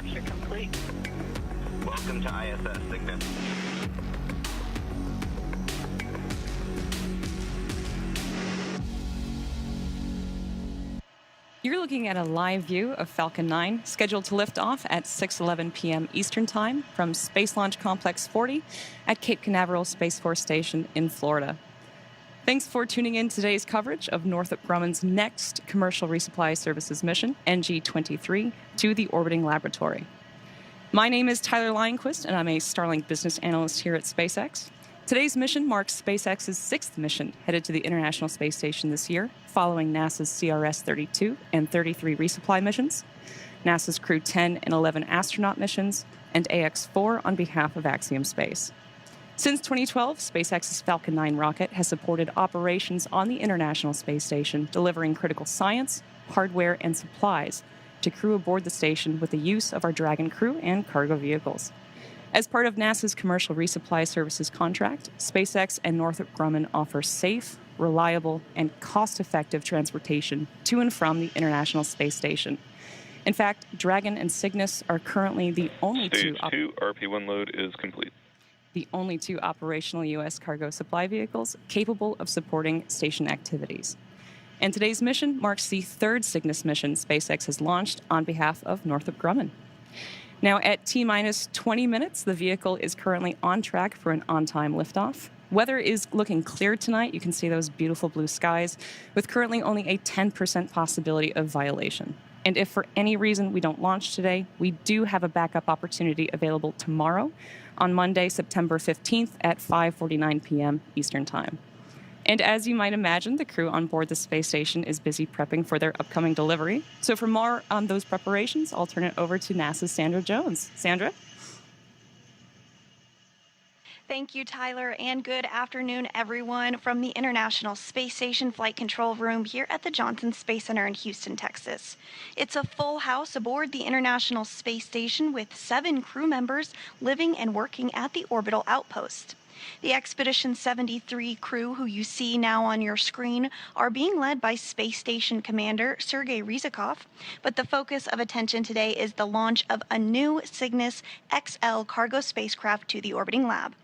capture complete. Welcome to ISS, Cygnus. You're looking at a live view of Falcon 9, scheduled to lift off at 6:11 p.m. Eastern Time from Space Launch Complex 40 at Cape Canaveral Space Force Station in Florida. Thanks for tuning in to today's coverage of Northrop Grumman's next commercial resupply services mission, NG-23, to the orbiting laboratory. My name is Tyler Lionquist, and I'm a Starlink business analyst here at SpaceX. Today's mission marks SpaceX's sixth mission headed to the International Space Station this year, following NASA's CRS-32 and 33 resupply missions, NASA's Crew 10 and 11 astronaut missions, and AX-4 on behalf of Axiom Space. Since 2012, SpaceX's Falcon 9 rocket has supported operations on the International Space Station, delivering critical science, hardware, and supplies to crew aboard the station with the use of our Dragon crew and cargo vehicles. As part of NASA's commercial resupply services contract, SpaceX and Northrop Grumman offer safe, reliable, and cost-effective transportation to and from the International Space Station. In fact, Dragon and Cygnus are currently the only Stage 2 RP-1 load is complete. The only two operational U.S. cargo supply vehicles capable of supporting station activities. And today's mission marks the third Cygnus mission SpaceX has launched on behalf of Northrop Grumman. Now, at T-minus 20 minutes, the vehicle is currently on track for an on-time liftoff. Weather is looking clear tonight. You can see those beautiful blue skies, with currently only a 10% possibility of violation. And if for any reason we don't launch today, we do have a backup opportunity available tomorrow on Monday, September 15th at 5:49 p.m. Eastern Time. And as you might imagine, the crew on board the space station is busy prepping for their upcoming delivery. So for more on those preparations, I'll turn it over to NASA's Sandra Jones. Sandra? Thank you, Tyler, and good afternoon, everyone, from the International Space Station Flight Control Room here at the Johnson Space Center in Houston, Texas. It's a full house aboard the International Space Station with 7 crew members living and working at the Orbital outpost. The Expedition 73 crew, who you see now on your screen, are being led by Space Station Commander Sergei Ryzhikov, but the focus of attention today is the launch of a new Cygnus XL cargo spacecraft to the orbiting lab.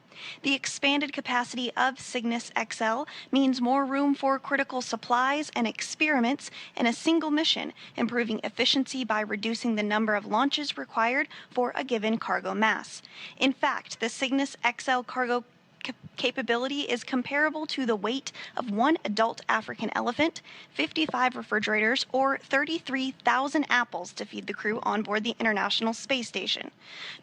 The expanded capacity of Cygnus XL means more room for critical supplies and experiments in a single mission, improving efficiency by reducing the number of launches required for a given cargo mass. In fact, the Cygnus XL cargo capability is comparable to the weight of one adult African elephant, 55 refrigerators, or 33,000 apples to feed the crew on board the International Space Station.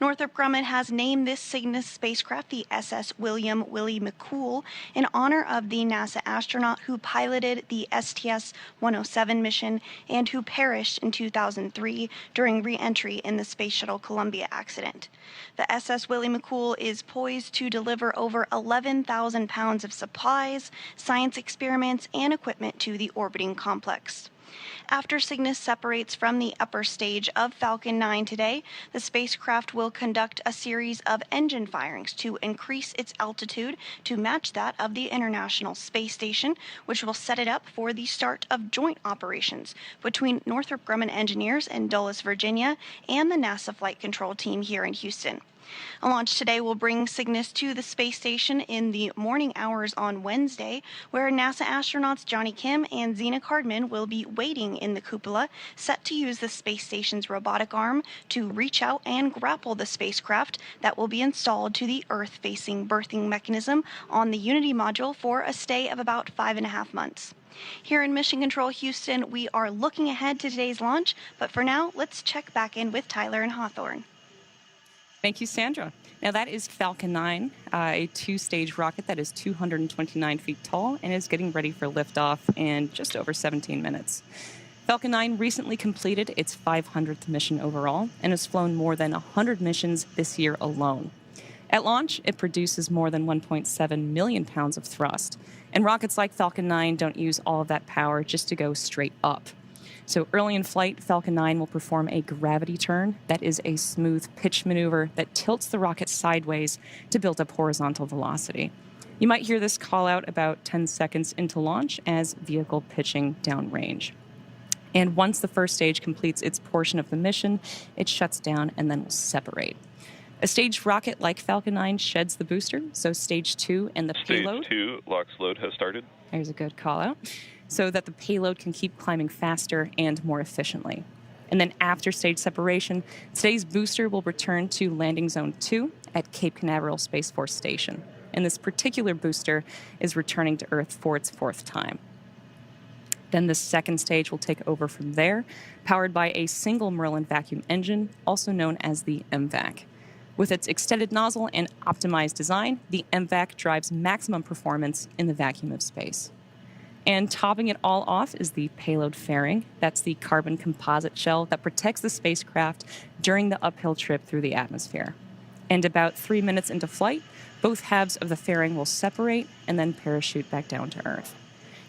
Northrop Grumman has named this Cygnus spacecraft the SS William Willie McCool in honor of the NASA astronaut who piloted the STS-107 mission and who perished in 2003 during re-entry in the Space Shuttle Columbia accident. The SS Willie McCool is poised to deliver over 11,000 pounds of supplies, science experiments, and equipment to the orbiting complex. After Cygnus separates from the upper stage of Falcon 9 today, the spacecraft will conduct a series of engine firings to increase its altitude to match that of the International Space Station, which will set it up for the start of joint operations between Northrop Grumman engineers in Dulles, Virginia, and the NASA Flight Control team here in Houston. A launch today will bring Cygnus to the space station in the morning hours on Wednesday, where NASA astronauts Johnny Kim and Zena Cardman will be waiting in the cupola, set to use the space station's robotic arm to reach out and grapple the spacecraft that will be installed to the Earth-facing berthing mechanism on the Unity module for a stay of about 5.5 months. Here in Mission Control Houston, we are looking ahead to today's launch, but for now, let's check back in with Tyler and Hawthorne. Thank you, Sandra. Now that is Falcon 9, a 2-stage rocket that is 229 feet tall and is getting ready for liftoff in just over 17 minutes. Falcon 9 recently completed its 500th mission overall and has flown more than 100 missions this year alone. At launch, it produces more than 1.7 million pounds of thrust, and rockets like Falcon 9 don't use all of that power just to go straight up. So early in flight, Falcon 9 will perform a gravity turn that is a smooth pitch maneuver that tilts the rocket sideways to build up horizontal velocity. You might hear this call out about 10 seconds into launch as vehicle pitching downrange. And once the first stage completes its portion of the mission, it shuts down and then will separate. A staged rocket like Falcon 9 sheds the booster, so Stage 2 and the payload... Stage 2, LOX load has started. There's a good call out. So that the payload can keep climbing faster and more efficiently. And then after stage separation, today's booster will return to Landing Zone 2 at Cape Canaveral Space Force Station. And this particular booster is returning to Earth for its 4th time. Then the second stage will take over from there, powered by a single Merlin vacuum engine, also known as the MVAC. With its extended nozzle and optimized design, the MVAC drives maximum performance in the vacuum of space. And topping it all off is the payload fairing. That's the carbon composite shell that protects the spacecraft during the uphill trip through the atmosphere. And about 3 minutes into flight, both halves of the fairing will separate and then parachute back down to Earth.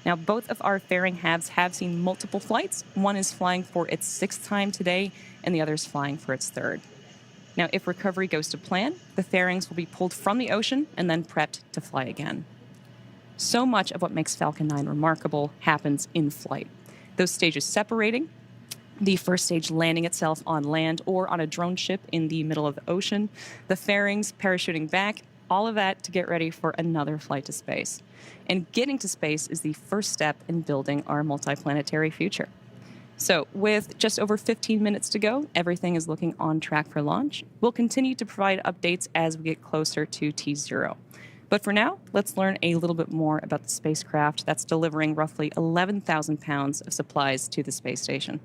Now, both of our fairing halves have seen multiple flights. One is flying for its 6th time today, and the other is flying for its 3rd. Now, if recovery goes to plan, the fairings will be pulled from the ocean and then prepped to fly again. So much of what makes Falcon 9 remarkable happens in flight. Those stages separating, the first stage landing itself on land or on a drone ship in the middle of the ocean, the fairings parachuting back, all of that to get ready for another flight to space. And getting to space is the first step in building our multiplanetary future. So with just over 15 minutes to go, everything is looking on track for launch. We'll continue to provide updates as we get closer to T0. But for now, let's learn a little bit more about the spacecraft that's delivering roughly 11,000 pounds of supplies to the space station.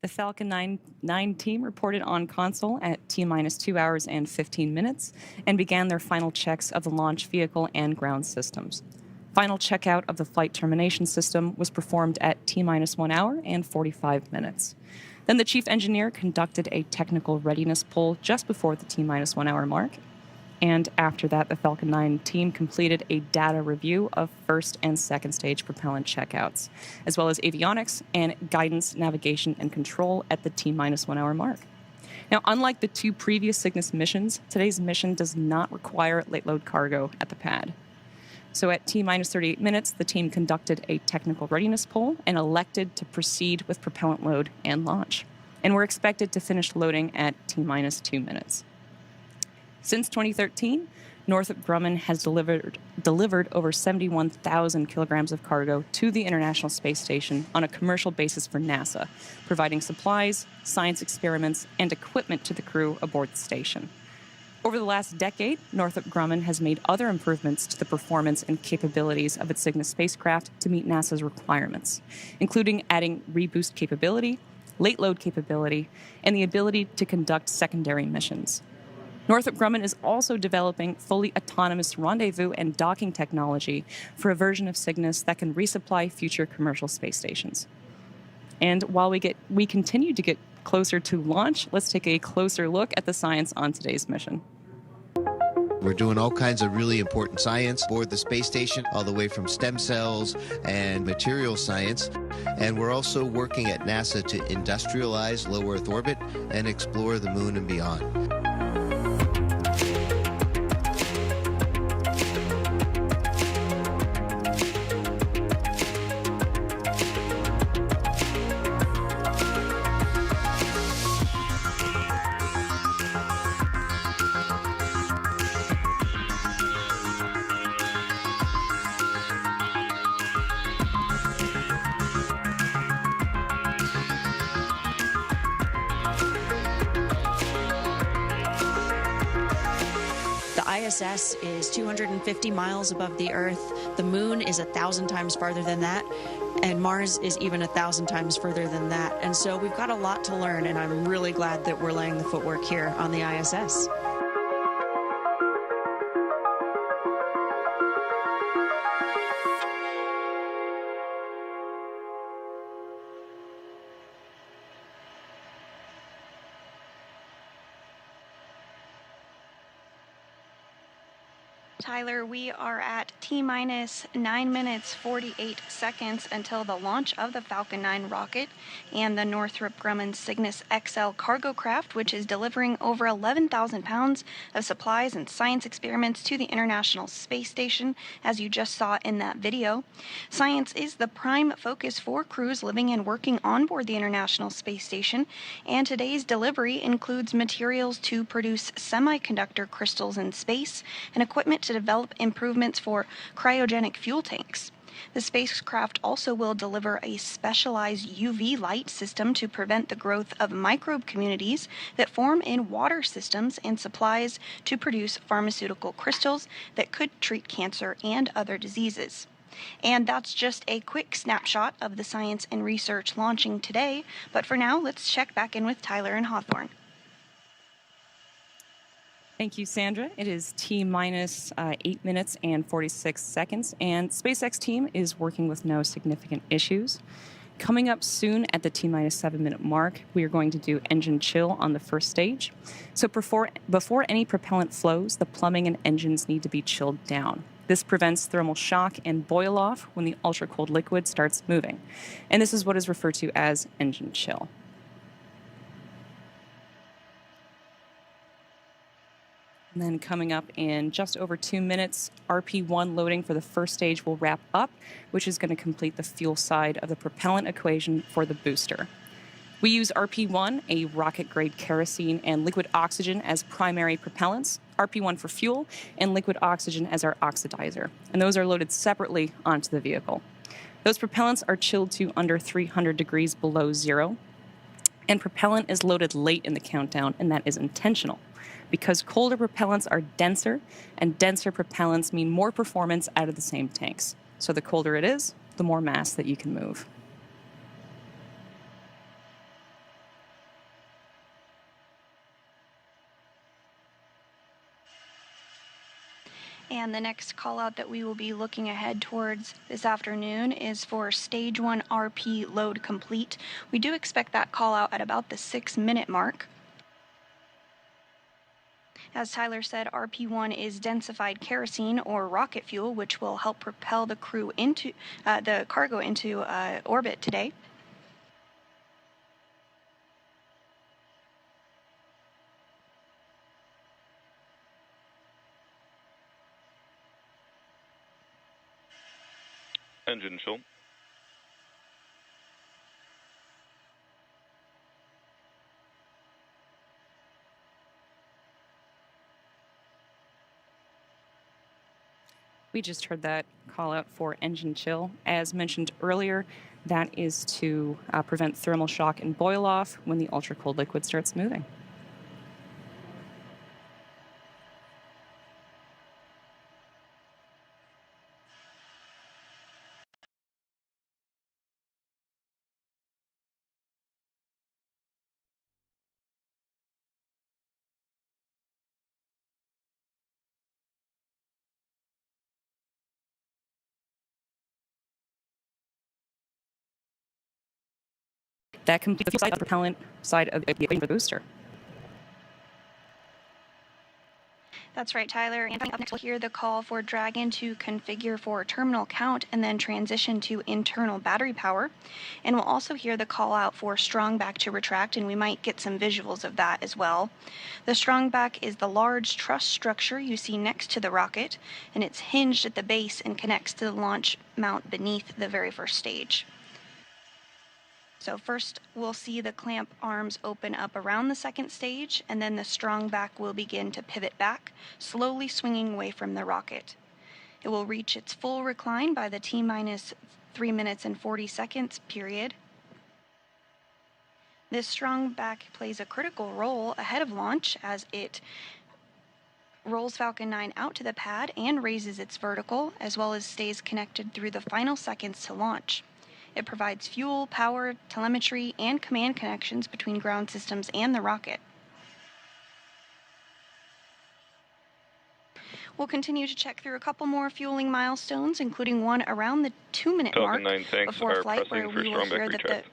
The Falcon 9 team reported on console at T-minus 2 hours and 15 minutes and began their final checks of the launch vehicle and ground systems. Final checkout of the flight termination system was performed at T-minus 1 hour and 45 minutes. Then the chief engineer conducted a technical readiness poll just before the T-minus 1 hour mark. And after that, the Falcon 9 team completed a data review of first and second stage propellant checkouts, as well as avionics and guidance, navigation, and control at the T-minus 1 hour mark. Now, unlike the 2 previous Cygnus missions, today's mission does not require late load cargo at the pad. So at T-minus 38 minutes, the team conducted a technical readiness poll and elected to proceed with propellant load and launch. And we're expected to finish loading at T-minus 2 minutes. Since 2013, Northrop Grumman has delivered over 71,000 kilograms of cargo to the International Space Station on a commercial basis for NASA, providing supplies, science experiments, and equipment to the crew aboard the station. Over the last decade, Northrop Grumman has made other improvements to the performance and capabilities of its Cygnus spacecraft to meet NASA's requirements, including adding reboost capability, late load capability, and the ability to conduct secondary missions. Northrop Grumman is also developing fully autonomous rendezvous and docking technology for a version of Cygnus that can resupply future commercial space stations. And while we continue to get closer to launch, let's take a closer look at the science on today's mission. We're doing all kinds of really important science aboard the space station, all the way from stem cells and material science. And we're also working at NASA to industrialize low Earth orbit and explore the moon and beyond. ISS is 250 miles above the Earth. The moon is 1,000 times farther than that, and Mars is even 1,000 times further than that. And so we've got a lot to learn, and I'm really glad that we're laying the footwork here on the ISS. Tyler, we are at T-minus 9 minutes 48 seconds until the launch of the Falcon 9 rocket and the Northrop Grumman Cygnus XL cargo craft, which is delivering over 11,000 pounds of supplies and science experiments to the International Space Station, as you just saw in that video. Science is the prime focus for crews living and working on board the International Space Station, and today's delivery includes materials to produce semiconductor crystals in space and equipment to develop improvements for cryogenic fuel tanks. The spacecraft also will deliver a specialized UV light system to prevent the growth of microbe communities that form in water systems and supplies to produce pharmaceutical crystals that could treat cancer and other diseases. And that's just a quick snapshot of the science and research launching today, but for now, let's check back in with Tyler and Hawthorne. Thank you, Sandra. It is T-minus 8 minutes and 46 seconds, and SpaceX team is working with no significant issues. Coming up soon at the T-minus 7-minute mark, we are going to do engine chill on the first stage. So before any propellant flows, the plumbing and engines need to be chilled down. This prevents thermal shock and boil-off when the ultra-cold liquid starts moving. And this is what is referred to as engine chill. And then coming up in just over 2 minutes, RP1 loading for the first stage will wrap up, which is going to complete the fuel side of the propellant equation for the booster. We use RP1, a rocket-grade kerosene and liquid oxygen as primary propellants, RP1 for fuel, and liquid oxygen as our oxidizer. And those are loaded separately onto the vehicle. Those propellants are chilled to under 300 degrees below zero. And propellant is loaded late in the countdown, and that is intentional, because colder propellants are denser, and denser propellants mean more performance out of the same tanks. So the colder it is, the more mass that you can move. And the next call out that we will be looking ahead towards this afternoon is for Stage 1 RP load complete. We do expect that call out at about the 6-minute mark. As Tyler said, RP1 is densified kerosene or rocket fuel, which will help propel the crew into the cargo into orbit today. Engine chill. We just heard that call out for engine chill. As mentioned earlier, that is to prevent thermal shock and boil off when the ultra cold liquid starts moving. That completes the fuel side of the propellant side of the booster. That's right, Tyler. And up next, we'll hear the call for Dragon to configure for terminal count and then transition to internal battery power. And we'll also hear the call out for strong back to retract, and we might get some visuals of that as well. The strong back is the large truss structure you see next to the rocket, and it's hinged at the base and connects to the launch mount beneath the very first stage. So first, we'll see the clamp arms open up around the second stage, and then the strong back will begin to pivot back, slowly swinging away from the rocket. It will reach its full recline by the T-minus 3 minutes and 40 seconds period. This strong back plays a critical role ahead of launch as it rolls Falcon 9 out to the pad and raises its vertical, as well as stays connected through the final seconds to launch. It provides fuel, power, telemetry, and command connections between ground systems and the rocket. We'll continue to check through a couple more fueling milestones, including one around the 2-minute mark Falcon 9 tanks before are flight, where pressing for we will strong hear back that retract.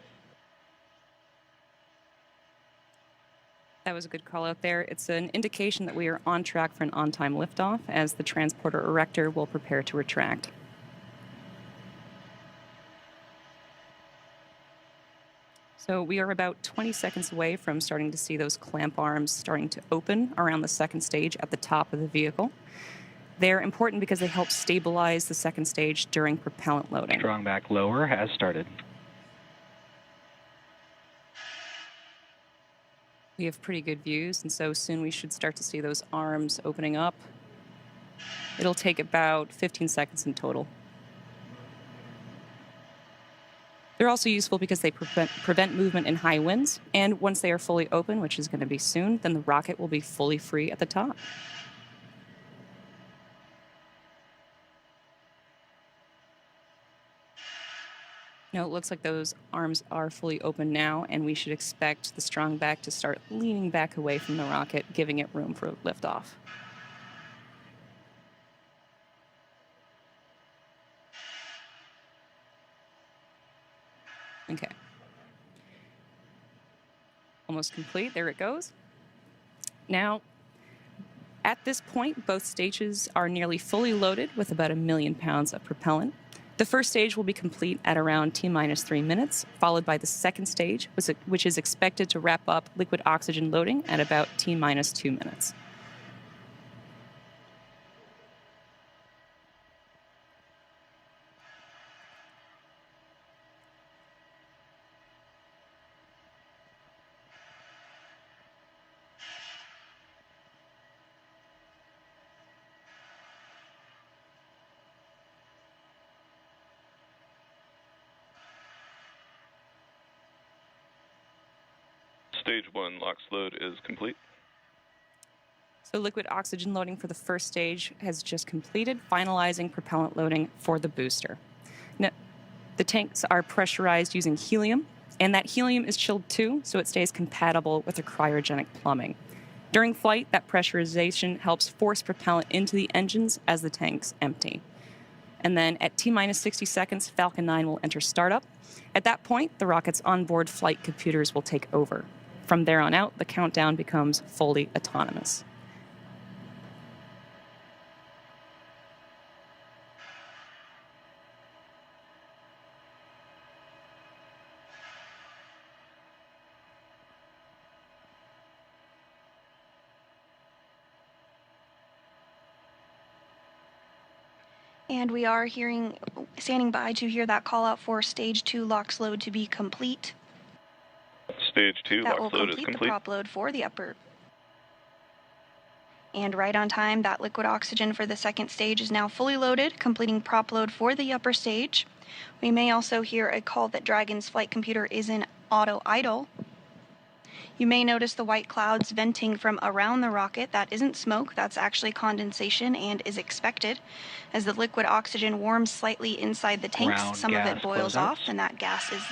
That was a good call out there. It's an indication that we are on track for an on-time liftoff as the transporter erector will prepare to retract. So we are about 20 seconds away from starting to see those clamp arms starting to open around the second stage at the top of the vehicle. They're important because they help stabilize the second stage during propellant loading. Strong back lower has started. We have pretty good views, and so soon we should start to see those arms opening up. It'll take about 15 seconds in total. They're also useful because they prevent movement in high winds, and once they are fully open, which is going to be soon, then the rocket will be fully free at the top. Now it looks like those arms are fully open now, and we should expect the strong back to start leaning back away from the rocket, giving it room for liftoff. Okay. Almost complete. There it goes. Now, at this point, both stages are nearly fully loaded with about 1 million pounds of propellant. The first stage will be complete at around T-minus 3 minutes, followed by the second stage, which is expected to wrap up liquid oxygen loading at about T-minus 2 minutes. Stage 1 LOX load is complete. So liquid oxygen loading for the first stage has just completed, finalizing propellant loading for the booster. Now, the tanks are pressurized using helium, and that helium is chilled too, so it stays compatible with the cryogenic plumbing. During flight, that pressurization helps force propellant into the engines as the tanks empty. And then at T-minus 60 seconds, Falcon 9 will enter startup. At that point, the rocket's onboard flight computers will take over. From there on out, the countdown becomes fully autonomous. And we are standing by to hear that call out for stage 2 LOX load to be complete. Stage 2 That will LOX load is complete the complete. prop load for the upper. And right on time, that liquid oxygen for the second stage is now fully loaded, completing prop load for the upper stage. We may also hear a call that Dragon's flight computer is in auto idle. You may notice the white clouds venting from around the rocket. That isn't smoke, that's actually condensation and is expected. As the liquid oxygen warms slightly inside the tanks, Ground some of gas it boils closeouts. off, and that gas is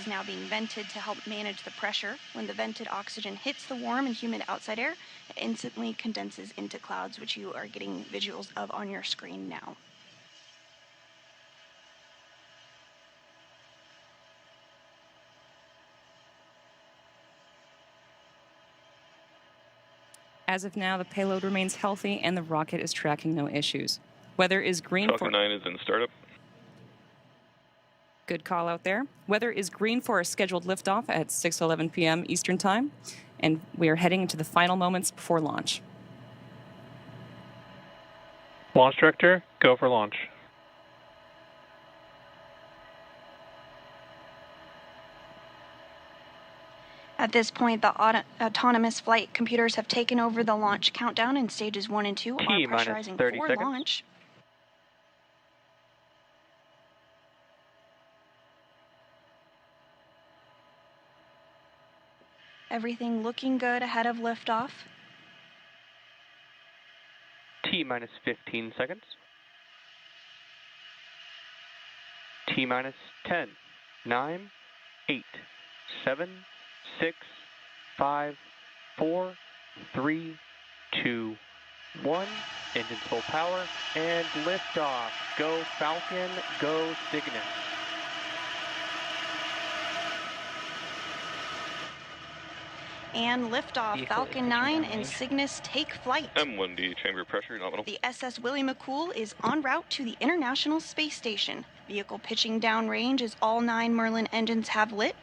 now being vented to help manage the pressure. When the vented oxygen hits the warm and humid outside air, it instantly condenses into clouds, which you are getting visuals of on your screen now. As of now, the payload remains healthy and the rocket is tracking no issues. Weather is green Falcon for... 9 is in startup. Good call out there. Weather is green for a scheduled liftoff at 6:11 p.m. Eastern Time, and we are heading into the final moments before launch. Launch director, go for launch. At this point, the autonomous flight computers have taken over the launch countdown, and stages 1 and 2 are T-minus pressurizing 30 for seconds. launch. Everything looking good ahead of liftoff. T-minus 15 seconds. T-minus 10, 9, 8, 7, 6, 5, 4, 3, 2, 1. Engines full power and liftoff. Go Falcon, go Cygnus. And liftoff, Falcon 9 and Cygnus take flight. M1D chamber pressure nominal. The SS Willie McCool is en route to the International Space Station. Vehicle pitching downrange as all 9 Merlin engines have lit.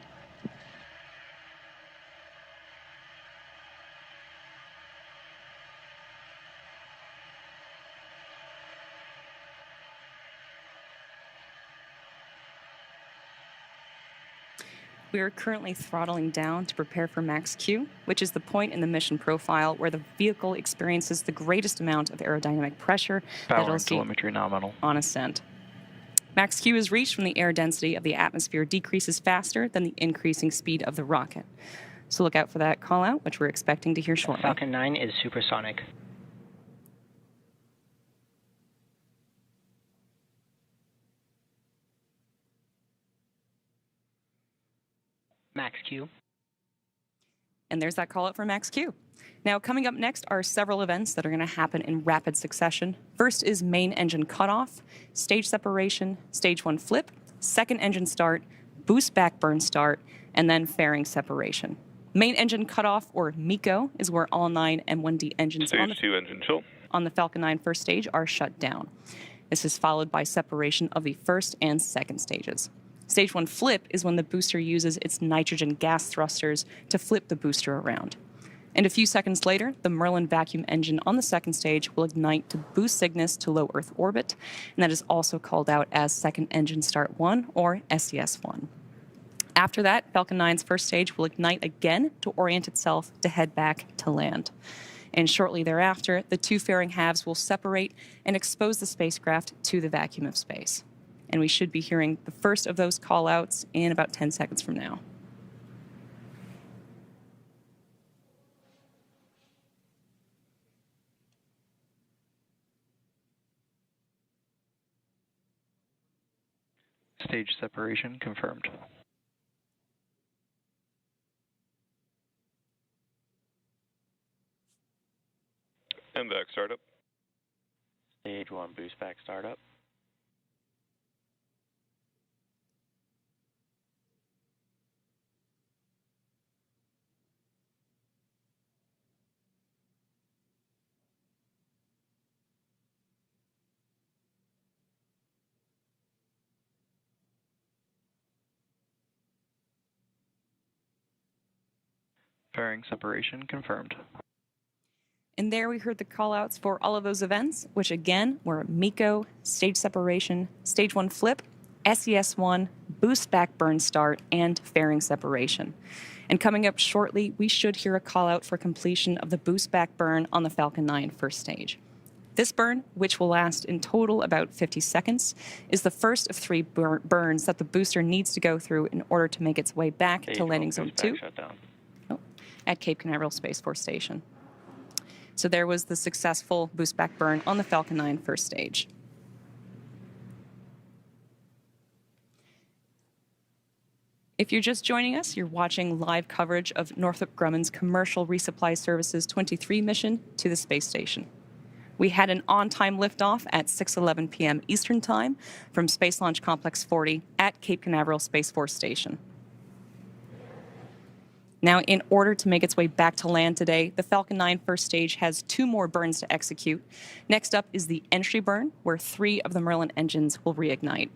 We are currently throttling down to prepare for Max Q, which is the point in the mission profile where the vehicle experiences the greatest amount of aerodynamic pressure that it'll see Telemetry nominal. on ascent. Max Q is reached when the air density of the atmosphere decreases faster than the increasing speed of the rocket. So look out for that call out, which we're expecting to hear shortly. Falcon 9 is supersonic. Max Q. And there's that call out for Max Q. Now, coming up next are several events that are going to happen in rapid succession. First is main engine cutoff, stage separation, stage 1 flip, second engine start, boost back burn start, and then fairing separation. Main engine cutoff, or MECO, is where all 9 M1D engines Stage 2 engine chill. on the Falcon 9 first stage are shut down. This is followed by separation of the first and second stages. Stage 1 flip is when the booster uses its nitrogen gas thrusters to flip the booster around. And a few seconds later, the Merlin vacuum engine on the second stage will ignite to boost Cygnus to low Earth orbit, and that is also called out as Second Engine Start 1, or SES-1. After that, Falcon 9's first stage will ignite again to orient itself to head back to land. And shortly thereafter, the 2 fairing halves will separate and expose the spacecraft to the vacuum of space. And we should be hearing the first of those call-outs in about 10 seconds from now. Stage separation confirmed. MVAC startup. Stage 1 Boostback startup. Fairing separation confirmed. And there we heard the call-outs for all of those events, which again were MECO, stage separation, stage 1 flip, SES-1, Boostback burn start and fairing separation. And coming up shortly, we should hear a call out for completion of the Boostback burn on the Falcon 9 first stage. This burn, which will last in total about 50 seconds, is the first of 3 burns that the booster needs to go through in order to make its way back to landing zone 2 at Cape Canaveral Space Force Station. So there was the successful Boostback burn on the Falcon 9 first stage. If you're just joining us, you're watching live coverage of Northrop Grumman's Commercial Resupply Services 23 mission to the space station. We had an on-time liftoff at 6:11 p.m. Eastern Time from Space Launch Complex 40 at Cape Canaveral Space Force Station. Now, in order to make its way back to land today, the Falcon 9 first stage has 2 more burns to execute. Next up is the entry burn, where 3 of the Merlin engines will reignite.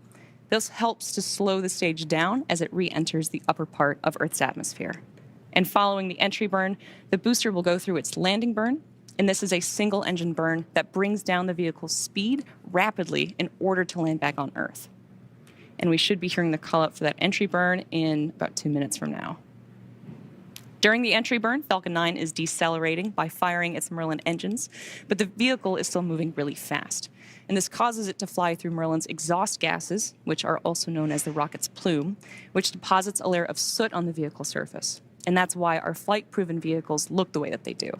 This helps to slow the stage down as it re-enters the upper part of Earth's atmosphere. And following the entry burn, the booster will go through its landing burn, and this is a single engine burn that brings down the vehicle's speed rapidly in order to land back on Earth. And we should be hearing the call out for that entry burn in about 2 minutes from now. During the entry burn, Falcon 9 is decelerating by firing its Merlin engines, but the vehicle is still moving really fast. And this causes it to fly through Merlin's exhaust gases, which are also known as the rocket's plume, which deposits a layer of soot on the vehicle surface. And that's why our flight-proven vehicles look the way that they do.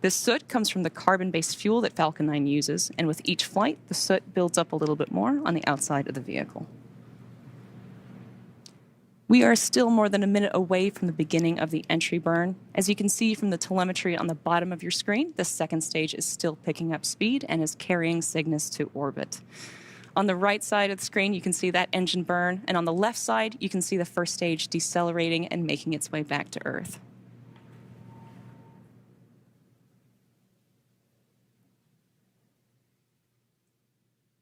This soot comes from the carbon-based fuel that Falcon 9 uses, and with each flight, the soot builds up a little bit more on the outside of the vehicle. We are still more than a minute away from the beginning of the entry burn. As you can see from the telemetry on the bottom of your screen, the second stage is still picking up speed and is carrying Cygnus to orbit. On the right side of the screen, you can see that engine burn, and on the left side, you can see the first stage decelerating and making its way back to Earth.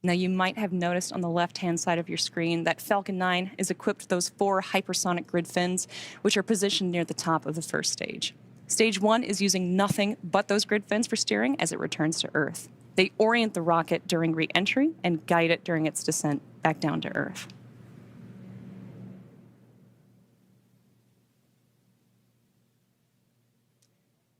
Now, you might have noticed on the left-hand side of your screen that Falcon 9 is equipped with those 4 hypersonic grid fins, which are positioned near the top of the first stage. Stage 1 is using nothing but those grid fins for steering as it returns to Earth. They orient the rocket during re-entry and guide it during its descent back down to Earth.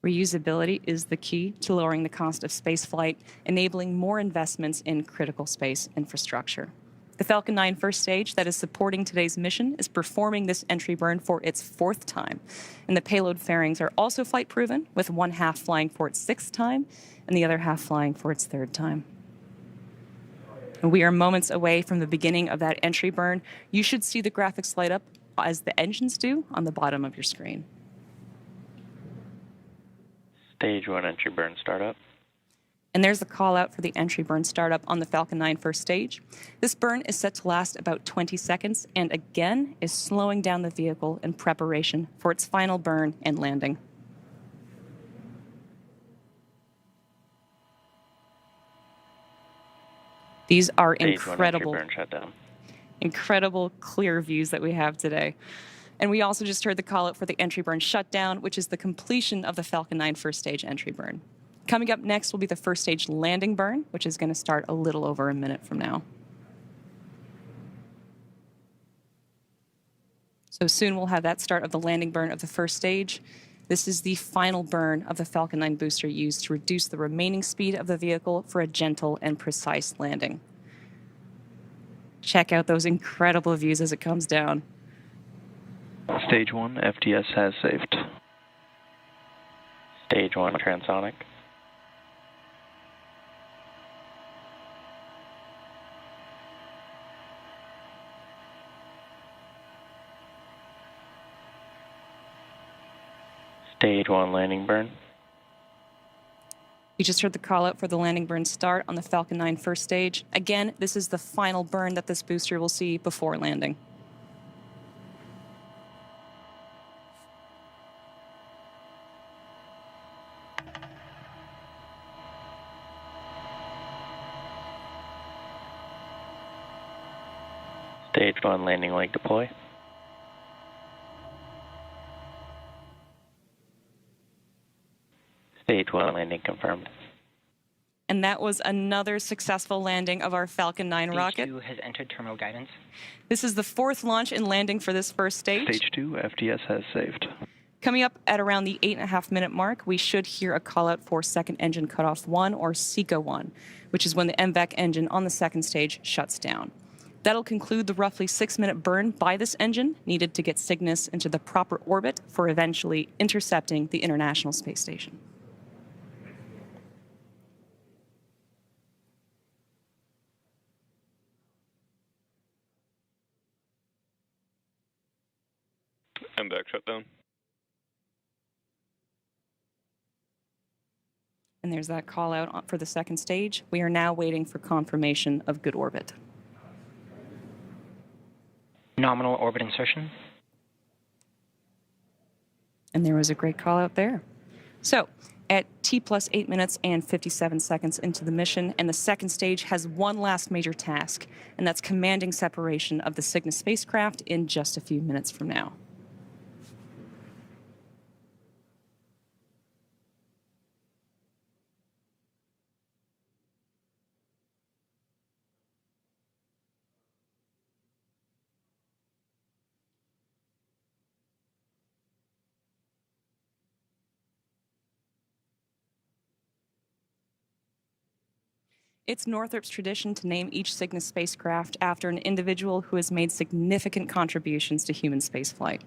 Reusability is the key to lowering the cost of spaceflight, enabling more investments in critical space infrastructure. The Falcon 9 first stage that is supporting today's mission is performing this entry burn for its 4th time. And the payload fairings are also flight-proven, with one half flying for its 6th time and the other half flying for its 3rd time. And we are moments away from the beginning of that entry burn. You should see the graphics light up as the engines do on the bottom of your screen. Stage 1 entry burn startup. And there's the call out for the entry burn startup on the Falcon 9 first stage. This burn is set to last about 20 seconds and again is slowing down the vehicle in preparation for its final burn and landing. These are incredible clear views that we have today. And we also just heard the call out for the entry burn shutdown, which is the completion of the Falcon 9 first stage entry burn. Coming up next will be the first stage landing burn, which is going to start a little over a minute from now. So soon we'll have that start of the landing burn of the first stage. This is the final burn of the Falcon 9 booster used to reduce the remaining speed of the vehicle for a gentle and precise landing. Check out those incredible views as it comes down. Stage 1, FTS has saved. Stage 1 transonic. Stage 1 landing burn. You just heard the call out for the landing burn start on the Falcon 9 first stage. Again, this is the final burn that this booster will see before landing. Stage 1 landing leg deploy. Stage 1 landing confirmed. And that was another successful landing of our Falcon 9 rocket. Stage 2 has entered terminal guidance. This is the 4th launch and landing for this first stage. Stage 2, FTS has saved. Coming up at around the 8.5-minute mark, we should hear a call out for second engine cutoff 1, or SECA 1, which is when the MVAC engine on the second stage shuts down. That'll conclude the roughly 6-minute burn by this engine needed to get Cygnus into the proper orbit for eventually intercepting the International Space Station. MVAC shutdown. And there's that call out for the second stage. We are now waiting for confirmation of good orbit. Nominal orbit insertion. And there was a great call out there. So, at T plus 8 minutes and 57 seconds into the mission, and the second stage has one last major task, and that's commanding separation of the Cygnus spacecraft in just a few minutes from now. It's Northrop's tradition to name each Cygnus spacecraft after an individual who has made significant contributions to human spaceflight.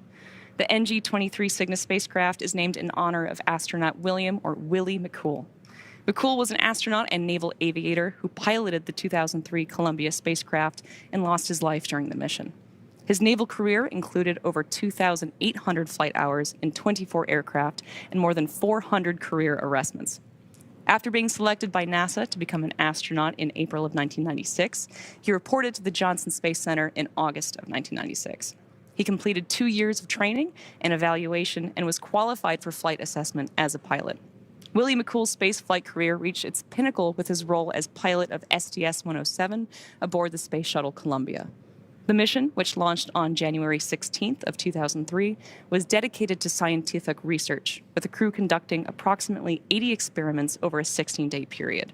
The NG-23 Cygnus spacecraft is named in honor of astronaut William, or Willie, McCool. McCool was an astronaut and naval aviator who piloted the 2003 Columbia spacecraft and lost his life during the mission. His naval career included over 2,800 flight hours in 24 aircraft and more than 400 career arrestments. After being selected by NASA to become an astronaut in April of 1996, he reported to the Johnson Space Center in August of 1996. He completed 2 years of training and evaluation and was qualified for flight assessment as a pilot. Willie McCool's spaceflight career reached its pinnacle with his role as pilot of STS-107 aboard the Space Shuttle Columbia. The mission, which launched on January 16th of 2003, was dedicated to scientific research, with the crew conducting approximately 80 experiments over a 16-day period.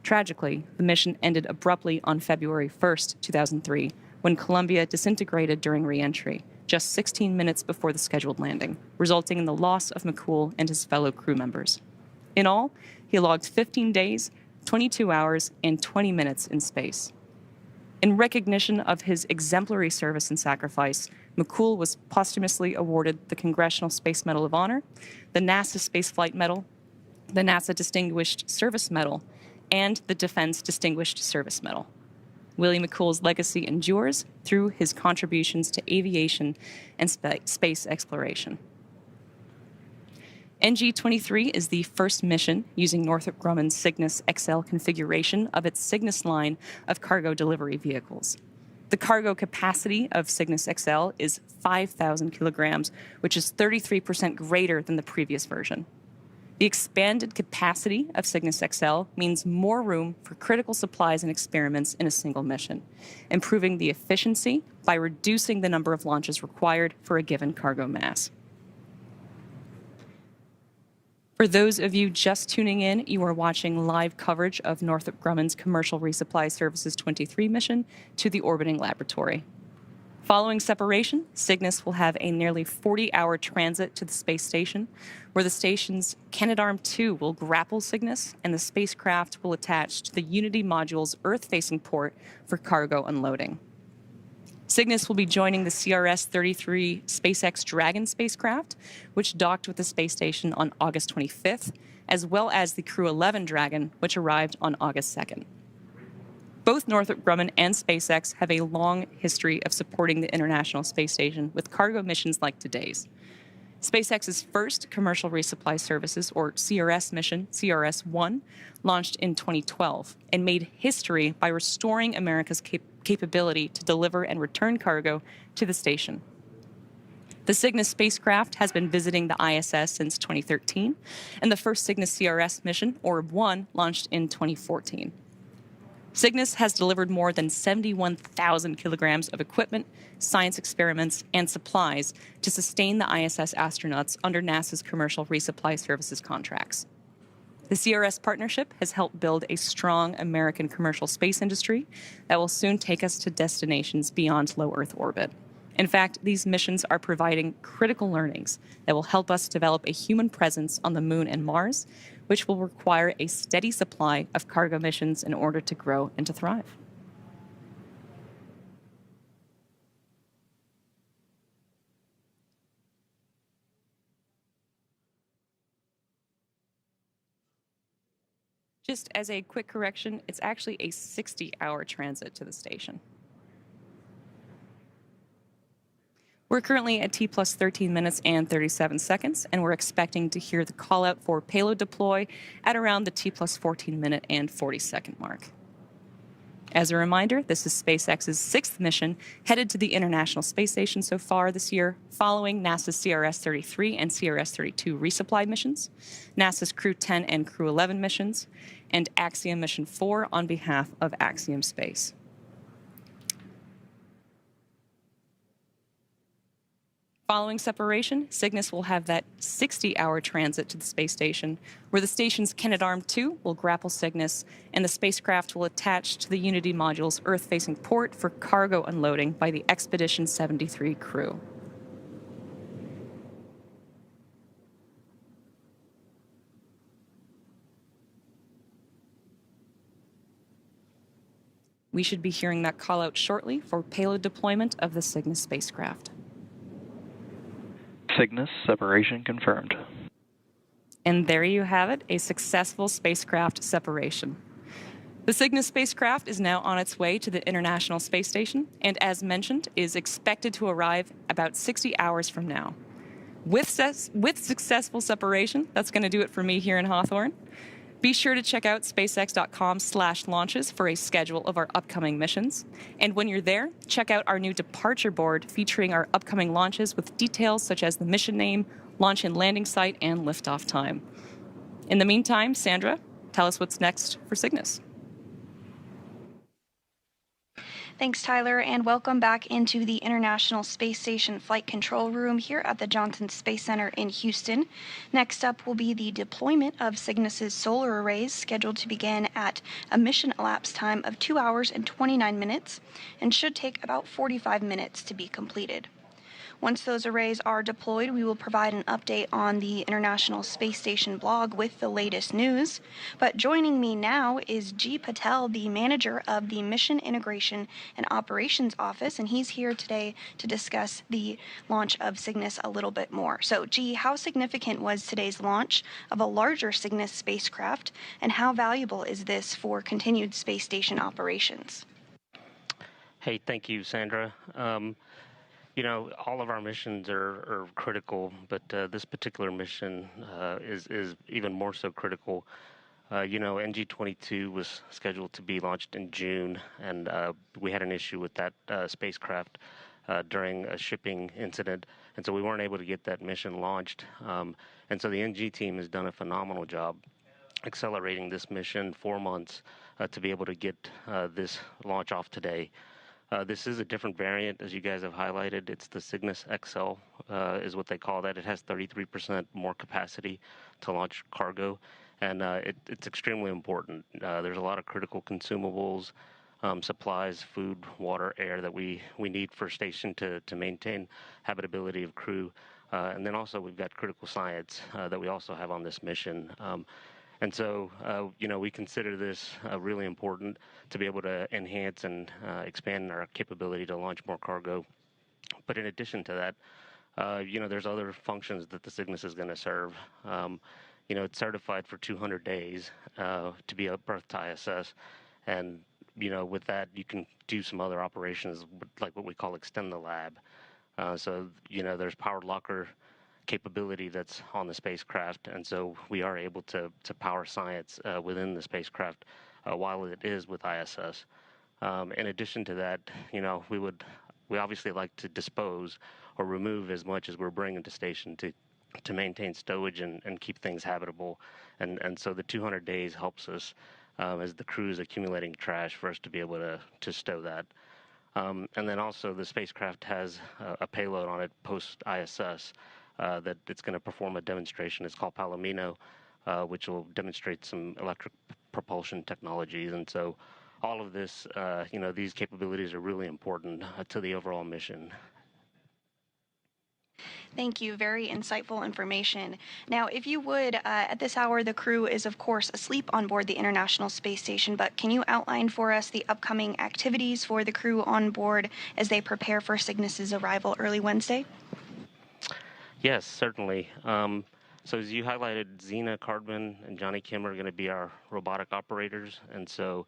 Tragically, the mission ended abruptly on February 1st, 2003, when Columbia disintegrated during re-entry, just 16 minutes before the scheduled landing, resulting in the loss of McCool and his fellow crew members. In all, he logged 15 days, 22 hours, and 20 minutes in space. In recognition of his exemplary service and sacrifice, McCool was posthumously awarded the Congressional Space Medal of Honor, the NASA Spaceflight Medal, the NASA Distinguished Service Medal, and the Defense Distinguished Service Medal. Willie McCool's legacy endures through his contributions to aviation and space exploration. NG-23 is the first mission using Northrop Grumman's Cygnus XL configuration of its Cygnus line of cargo delivery vehicles. The cargo capacity of Cygnus XL is 5,000 kilograms, which is 33% greater than the previous version. The expanded capacity of Cygnus XL means more room for critical supplies and experiments in a single mission, improving the efficiency by reducing the number of launches required for a given cargo mass. For those of you just tuning in, you are watching live coverage of Northrop Grumman's Commercial Resupply Services 23 mission to the orbiting laboratory. Following separation, Cygnus will have a nearly 40-hour transit to the space station, where the station's Canadarm2 will grapple Cygnus, and the spacecraft will attach to the Unity module's Earth-facing port for cargo unloading. Cygnus will be joining the CRS-33 SpaceX Dragon spacecraft, which docked with the space station on August 25th, as well as the Crew 11 Dragon, which arrived on August 2nd. Both Northrop Grumman and SpaceX have a long history of supporting the International Space Station with cargo missions like today's. SpaceX's first commercial resupply services, or CRS mission, CRS-1, launched in 2012 and made history by restoring America's capability to deliver and return cargo to the station. The Cygnus spacecraft has been visiting the ISS since 2013, and the first Cygnus CRS mission, Orb-1, launched in 2014. Cygnus has delivered more than 71,000 kilograms of equipment, science experiments, and supplies to sustain the ISS astronauts under NASA's commercial resupply services contracts. The CRS partnership has helped build a strong American commercial space industry that will soon take us to destinations beyond low Earth orbit. In fact, these missions are providing critical learnings that will help us develop a human presence on the Moon and Mars, which will require a steady supply of cargo missions in order to grow and to thrive. Just as a quick correction, it's actually a 60-hour transit to the station. We're currently at T plus 13 minutes and 37 seconds, and we're expecting to hear the call out for payload deploy at around the T plus 14 minute and 40 second mark. As a reminder, this is SpaceX's 6th mission headed to the International Space Station so far this year, following NASA's CRS-33 and CRS-32 resupply missions, NASA's Crew 10 and Crew 11 missions, and Axiom Mission 4 on behalf of Axiom Space. Following separation, Cygnus will have that 60-hour transit to the space station, where the station's Canadarm2 will grapple Cygnus, and the spacecraft will attach to the Unity module's Earth-facing port for cargo unloading by the Expedition 73 crew. We should be hearing that call out shortly for payload deployment of the Cygnus spacecraft. Cygnus separation confirmed. And there you have it, a successful spacecraft separation. The Cygnus spacecraft is now on its way to the International Space Station, and as mentioned, is expected to arrive about 60 hours from now. With successful separation, that's going to do it for me here in Hawthorne. Be sure to check out spacex.com/launches for a schedule of our upcoming missions. And when you're there, check out our new departure board featuring our upcoming launches with details such as the mission name, launch and landing site, and liftoff time. In the meantime, Sandra, tell us what's next for Cygnus. Thanks, Tyler, and welcome back into the International Space Station Flight Control Room here at the Johnson Space Center in Houston. Next up will be the deployment of Cygnus's solar arrays, scheduled to begin at a mission elapsed time of 2 hours and 29 minutes, and should take about 45 minutes to be completed. Once those arrays are deployed, we will provide an update on the International Space Station blog with the latest news. But joining me now is G. Patel, the manager of the Mission Integration and Operations Office, and he's here today to discuss the launch of Cygnus a little bit more. So, G, how significant was today's launch of a larger Cygnus spacecraft, and how valuable is this for continued space station operations? Hey, thank you, Sandra. You know, all of our missions are critical, but this particular mission is even more so critical. You know, NG-22 was scheduled to be launched in June, and we had an issue with that spacecraft during a shipping incident, and so we weren't able to get that mission launched. And so the NG team has done a phenomenal job accelerating this mission 4 months to be able to get this launch off today. This is a different variant, as you guys have highlighted. It's the Cygnus XL, is what they call that. It has 33% more capacity to launch cargo, and it's extremely important. There's a lot of critical consumables, supplies, food, water, air that we need for station to maintain habitability of crew. And then also we've got critical science that we also have on this mission. And so, you know, we consider this really important to be able to enhance and expand our capability to launch more cargo. But in addition to that, you know, there's other functions that the Cygnus is going to serve. You know, it's certified for 200 days to be up Earth to ISS. And, you know, with that, you can do some other operations, like what we call extend the lab. So, you know, there's powered locker capability that's on the spacecraft, and so we are able to power science within the spacecraft while it is with ISS. In addition to that, you know, we obviously like to dispose or remove as much as we're bringing to station to maintain stowage and keep things habitable, and so the 200 days helps us as the crew is accumulating trash for us to be able to stow that. And then also the spacecraft has a payload on it post ISS that it's going to perform a demonstration. It's called Palomino. which will demonstrate some electric propulsion technologies. And so all of this, these capabilities are really important to the overall mission. Thank you. Very insightful information. Now, if you would, at this hour, the crew is, of course, asleep on board the International Space Station, but can you outline for us the upcoming activities for the crew on board as they prepare for Cygnus's arrival early Wednesday? Yes, certainly. So as you highlighted, Zena Cardman and Johnny Kim are going to be our robotic operators. And so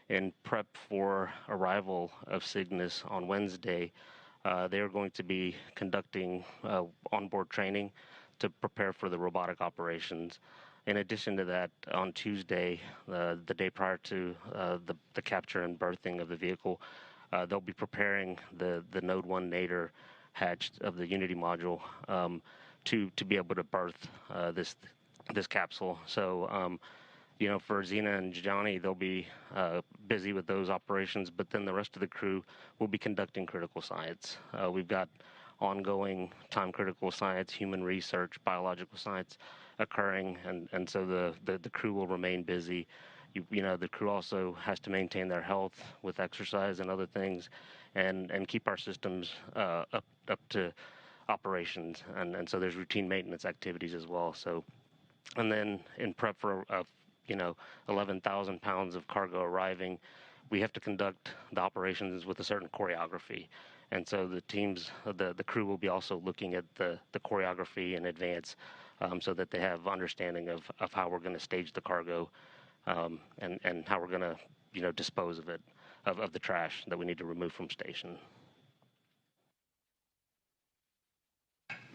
in prep for arrival of Cygnus on Wednesday, they are going to be conducting onboard training to prepare for the robotic operations. In addition to that, on Tuesday, the day prior to the capture and berthing of the vehicle, they'll be preparing the Node 1 Nadir hatch of the Unity module to be able to berth this capsule. So, for Zena and Johnny, they'll be busy with those operations, but then the rest of the crew will be conducting critical science. We've got ongoing time-critical science, human research, biological science occurring, and so the crew will remain busy. The crew also has to maintain their health with exercise and other things, and keep our systems up to operations, and so there's routine maintenance activities as well. So, and then in prep for 11,000 pounds of cargo arriving, we have to conduct the operations with a certain choreography. And so the teams, the crew will be also looking at the choreography in advance, so that they have understanding of how we're going to stage the cargo, and how we're going to, dispose of it, of the trash that we need to remove from station.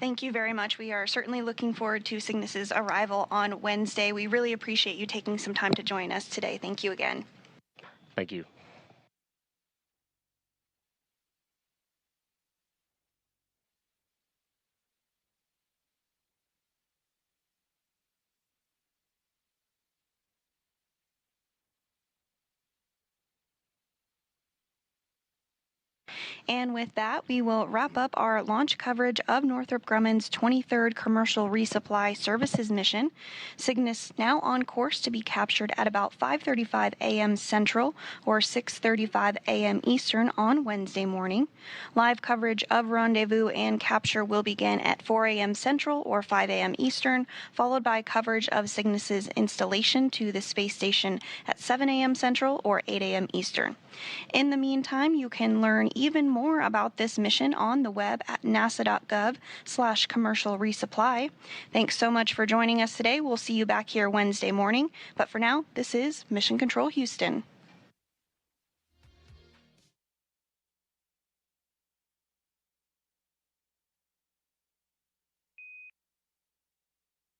Thank you very much. We are certainly looking forward to Cygnus's arrival on Wednesday. We really appreciate you taking some time to join us today. Thank you again. Thank you. And with that, we will wrap up our launch coverage of Northrop Grumman's 23rd Commercial Resupply Services mission. Cygnus now on course to be captured at about 5:35 a.m. Central or 6:35 a.m. Eastern on Wednesday morning. Live coverage of rendezvous and capture will begin at 4 a.m. Central or 5 a.m. Eastern, followed by coverage of Cygnus's installation to the space station at 7 a.m. Central or 8 a.m. Eastern. In the meantime, you can learn even more about this mission on the web at nasa.gov/commercial resupply. Thanks so much for joining us today. We'll see you back here Wednesday morning. But for now, this is Mission Control Houston.